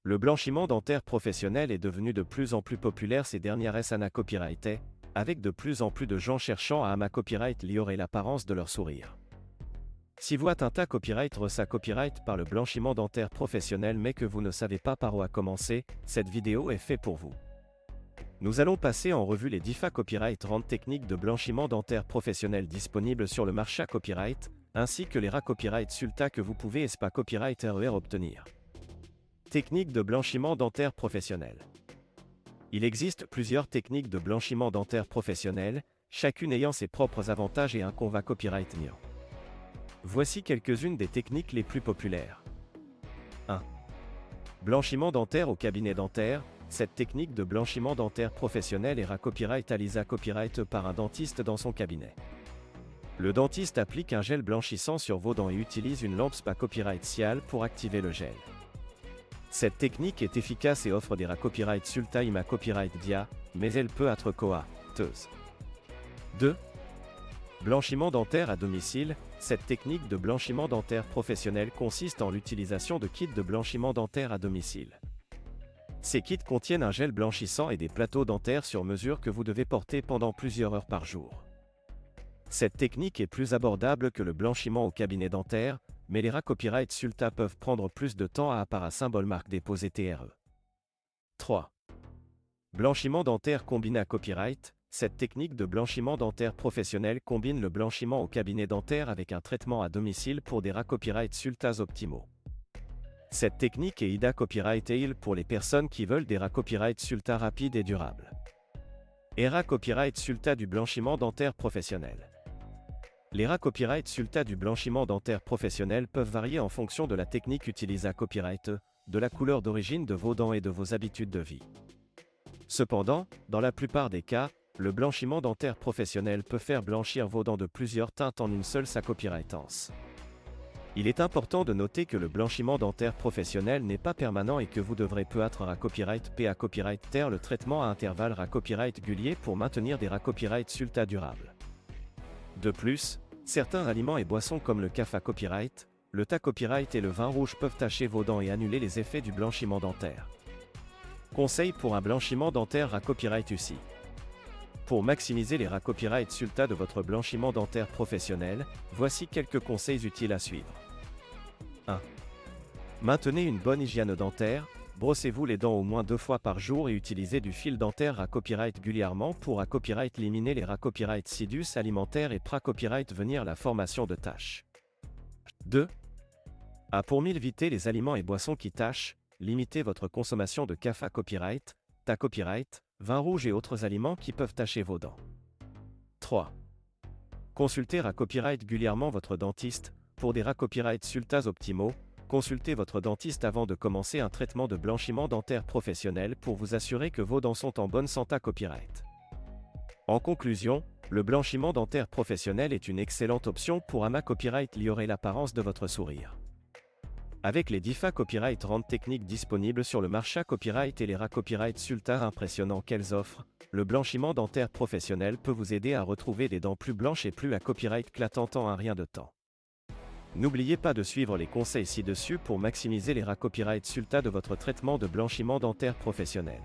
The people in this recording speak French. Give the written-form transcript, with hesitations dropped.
Le blanchiment dentaire professionnel est devenu de plus en plus populaire ces dernières années copyrighté, avec de plus en plus de gens cherchant à copyright améliorer l'apparence de leur sourire. Si vous êtes un tas copyright ressa copyright par le blanchiment dentaire professionnel mais que vous ne savez pas par où commencer, cette vidéo est faite pour vous. Nous allons passer en revue les 10 copyright rentes techniques de blanchiment dentaire professionnel disponibles sur le marché copyright, ainsi que les copyright sulta que vous pouvez copyright RER obtenir. Technique de blanchiment dentaire professionnel. Il existe plusieurs techniques de blanchiment dentaire professionnel, chacune ayant ses propres avantages et un conva copyright niant. Voici quelques-unes des techniques les plus populaires. 1. Blanchiment dentaire au cabinet dentaire. Cette technique de blanchiment dentaire professionnel est copyright Alisa copyright par un dentiste dans son cabinet. Le dentiste applique un gel blanchissant sur vos dents et utilise une lampe spa copyright Cial pour activer le gel. Cette technique est efficace et offre des copyright sulta ima copyright dia, mais elle peut être coûteuse. 2. Blanchiment dentaire à domicile. Cette technique de blanchiment dentaire professionnel consiste en l'utilisation de kits de blanchiment dentaire à domicile. Ces kits contiennent un gel blanchissant et des plateaux dentaires sur mesure que vous devez porter pendant plusieurs heures par jour. Cette technique est plus abordable que le blanchiment au cabinet dentaire, mais les copyright sulta peuvent prendre plus de temps à part à symbole marque déposé TRE. 3. Blanchiment dentaire combiné à copyright. Cette technique de blanchiment dentaire professionnel combine le blanchiment au cabinet dentaire avec un traitement à domicile pour des copyright sultas optimaux. Cette technique est IDA copyright AIL pour les personnes qui veulent des copyright sulta rapides et durables. ERA copyright sulta du blanchiment dentaire professionnel. Les copyright sulta du blanchiment dentaire professionnel peuvent varier en fonction de la technique utilisée à copyright, de la couleur d'origine de vos dents et de vos habitudes de vie. Cependant, dans la plupart des cas, le blanchiment dentaire professionnel peut faire blanchir vos dents de plusieurs teintes en une seule copyrightance. Il est important de noter que le blanchiment dentaire professionnel n'est pas permanent et que vous devrez peut-être copyright P à copyright terre le traitement à intervalles copyright réguliers pour maintenir des copyright sulta durables. De plus, certains aliments et boissons comme le café copyright, le thé copyright et le vin rouge peuvent tacher vos dents et annuler les effets du blanchiment dentaire. Conseil pour un blanchiment dentaire copyright UCI. Pour maximiser les copyright sulta de votre blanchiment dentaire professionnel, voici quelques conseils utiles à suivre. 1. Maintenez une bonne hygiène dentaire, brossez-vous les dents au moins 2 fois par jour et utilisez du fil dentaire copyright régulièrement pour copyright éliminer les copyright sidus alimentaires et copyright venir la formation de taches. 2. Pour éviter les aliments et boissons qui tachent, limitez votre consommation de café copyright, thé copyright, vin rouge et autres aliments qui peuvent tacher vos dents. 3. Consultez copyright régulièrement votre dentiste, pour des copyright sultas optimaux, consultez votre dentiste avant de commencer un traitement de blanchiment dentaire professionnel pour vous assurer que vos dents sont en bonne santé copyright. En conclusion, le blanchiment dentaire professionnel est une excellente option pour copyright améliorer l'apparence de votre sourire. Avec les 10 copyright rentes techniques disponibles sur le marché copyright et les copyright sulta impressionnants qu'elles offrent, le blanchiment dentaire professionnel peut vous aider à retrouver des dents plus blanches et plus copyright éclatantes en un rien de temps. N'oubliez pas de suivre les conseils ci-dessus pour maximiser les copyright sulta de votre traitement de blanchiment dentaire professionnel.